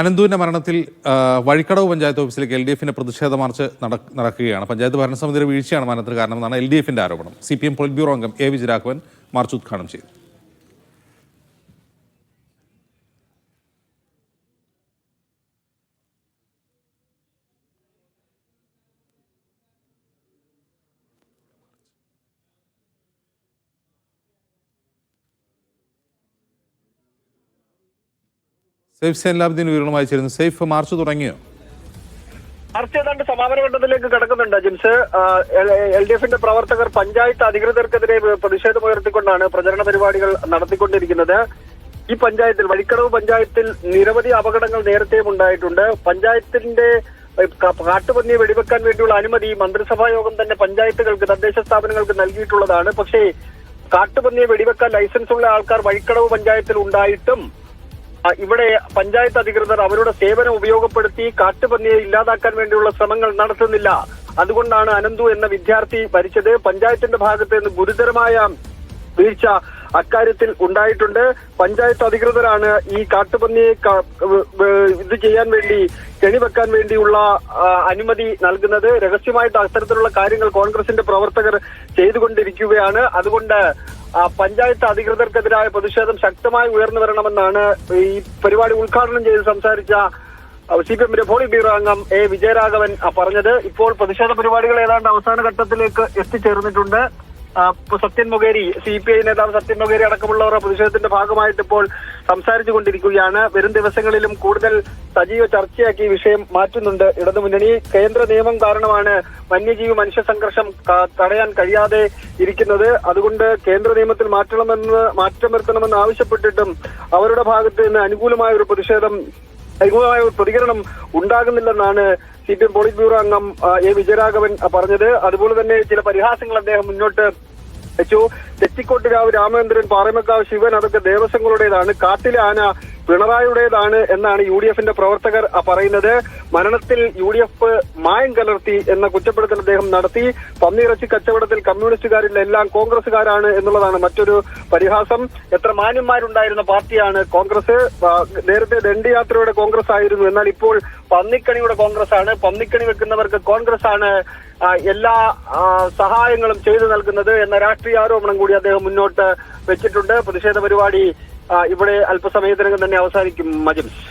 അനന്തുവിന്റെ മരണത്തിൽ വഴിക്കടവ് പഞ്ചായത്ത് ഓഫീസിലേക്ക് LDF-ന്റെ പ്രതിഷേധ മാർച്ച് നടക്കുകയാണ്. പഞ്ചായത്ത് ഭരണസമിതിയുടെ വീഴ്ചയാണ് മരണത്തിന് കാരണമെന്നാണ് LDF-ന്റെ ആരോപണം. CPM പോളിറ്റ് ബ്യൂറോ അംഗം A. വിജയരാഘവൻ മാർച്ച് ഉദ്ഘാടനം ചെയ്തു. സൈഫ് സൈൻലാബ്ദീൻ വിവരങ്ങളുമായി ചേരുന്നു. സൈഫ്, മാർച്ച് തുടങ്ങിയോ? മാർച്ച് ഏതാണ്ട് സമാപന ഘട്ടത്തിലേക്ക് കടക്കുന്നുണ്ട്. ജിംസ്, LDF-ന്റെ പ്രവർത്തകർ പഞ്ചായത്ത് അധികൃതർക്കെതിരെ പ്രതിഷേധമുയർത്തിക്കൊണ്ടാണ് പ്രചരണ പരിപാടികൾ നടത്തിക്കൊണ്ടിരിക്കുന്നത്. ഈ പഞ്ചായത്തിൽ, വഴിക്കടവ് പഞ്ചായത്തിൽ നിരവധി അപകടങ്ങൾ നേരത്തെയും ഉണ്ടായിട്ടുണ്ട്. പഞ്ചായത്തിന്റെ കാട്ടുപന്നിയെ വെടിവെക്കാൻ വേണ്ടിയുള്ള അനുമതി മന്ത്രിസഭാ യോഗം തന്നെ പഞ്ചായത്തുകൾക്ക്, തദ്ദേശ സ്ഥാപനങ്ങൾക്ക് നൽകിയിട്ടുള്ളതാണ്. പക്ഷേ കാട്ടുപന്നിയെ വെടിവെക്കാൻ ലൈസൻസ് ഉള്ള ആൾക്കാർ വഴിക്കടവ് പഞ്ചായത്തിൽ ഉണ്ടായിട്ടും ഇവിടെ പഞ്ചായത്ത് അധികൃതർ അവരുടെ സേവനം ഉപയോഗപ്പെടുത്തി കാട്ടുപന്നിയെ ഇല്ലാതാക്കാൻ വേണ്ടിയുള്ള ശ്രമങ്ങൾ നടത്തുന്നില്ല. അതുകൊണ്ടാണ് അനന്തു എന്ന വിദ്യാർത്ഥി മരിച്ചത്. പഞ്ചായത്തിന്റെ ഭാഗത്ത് നിന്ന് ഗുരുതരമായ വീഴ്ച അക്കാര്യത്തിൽ ഉണ്ടായിട്ടുണ്ട്. പഞ്ചായത്ത് അധികൃതരാണ് ഈ കാട്ടുപന്നിയെ ഇത് ചെയ്യാൻ വേണ്ടി, കെണിവെക്കാൻ വേണ്ടിയുള്ള അനുമതി നൽകുന്നത്. രഹസ്യമായിട്ട് അത്തരത്തിലുള്ള കാര്യങ്ങൾ കോൺഗ്രസിന്റെ പ്രവർത്തകർ ചെയ്തുകൊണ്ടിരിക്കുകയാണ്. അതുകൊണ്ട് പഞ്ചായത്ത് അധികൃതർക്കെതിരായ പ്രതിഷേധം ശക്തമായി ഉയർന്നു വരണമെന്നാണ് ഈ പരിപാടി ഉദ്ഘാടനം ചെയ്ത് സംസാരിച്ച CPM-ന്റെ പോളിറ്റ് ബ്യൂറോ അംഗം A. വിജയരാഘവൻ പറഞ്ഞത്. ഇപ്പോൾ പ്രതിഷേധ പരിപാടികൾ ഏതാണ്ട് അവസാന ഘട്ടത്തിലേക്ക് എത്തിച്ചേർന്നിട്ടുണ്ട്. സത്യൻ മൊകേരി, CPI നേതാവ് സത്യൻ മൊകേരി അടക്കമുള്ളവർ പ്രതിഷേധത്തിന്റെ ഭാഗമായിട്ട് ഇപ്പോൾ സംസാരിച്ചു കൊണ്ടിരിക്കുകയാണ്. വരും ദിവസങ്ങളിലും കൂടുതൽ സജീവ ചർച്ചയാക്കി ഈ വിഷയം മാറ്റുന്നുണ്ട് ഇടതുമുന്നണി. കേന്ദ്ര നിയമം കാരണമാണ് വന്യജീവി മനുഷ്യ സംഘർഷം തടയാൻ കഴിയാതെ ഇരിക്കുന്നത്. അതുകൊണ്ട് കേന്ദ്ര നിയമത്തിൽ മാറ്റം വരുത്തണമെന്ന് ആവശ്യപ്പെട്ടിട്ടും അവരുടെ ഭാഗത്ത് നിന്ന് അനുകൂലമായ ഒരു പ്രതികരണം ഉണ്ടാകുന്നില്ലെന്നാണ് CPM പോളിറ്റ് ബ്യൂറോ അംഗം A. വിജയരാഘവൻ പറഞ്ഞത്. അതുപോലെ തന്നെ ചില പരിഹാസങ്ങൾ അദ്ദേഹം മുന്നോട്ട് വെച്ചു. തെച്ചിക്കോട്ടുകാവ് രാമചന്ദ്രൻ, പാറമേക്കാവ് ശിവൻ അതൊക്കെ ദേവസ്വങ്ങളുടേതാണ്, കാട്ടിലെ ആന പിണറായിയുടേതാണ് എന്നാണ് UDF-ന്റെ പ്രവർത്തകർ പറയുന്നത്. മരണത്തിൽ UDF മായം കലർത്തി എന്ന കുറ്റപ്പെടുത്തൽ അദ്ദേഹം നടത്തി. പന്നിയിറച്ചി കച്ചവടത്തിൽ കമ്മ്യൂണിസ്റ്റുകാരിൽ എല്ലാം കോൺഗ്രസുകാരാണ് എന്നുള്ളതാണ് മറ്റൊരു പരിഹാസം. എത്ര മാന്യന്മാരുണ്ടായിരുന്ന പാർട്ടിയാണ് കോൺഗ്രസ്. നേരത്തെ ദണ്ഡിയാത്രയുടെ കോൺഗ്രസ് ആയിരുന്നു, എന്നാൽ ഇപ്പോൾ പന്നിക്കണിയുടെ കോൺഗ്രസ് ആണ്. പന്നിക്കണി വെക്കുന്നവർക്ക് കോൺഗ്രസ് ആണ് എല്ലാ സഹായങ്ങളും ചെയ്തു നൽകുന്നത് എന്ന രാഷ്ട്രീയ ആരോപണം കൂടി അദ്ദേഹം മുന്നോട്ട് വെച്ചിട്ടുണ്ട്. പ്രതിഷേധ പരിപാടി ഇവിടെ അല്പസമയത്തിനകം തന്നെ അവസാനിക്കും. മജിംസ്.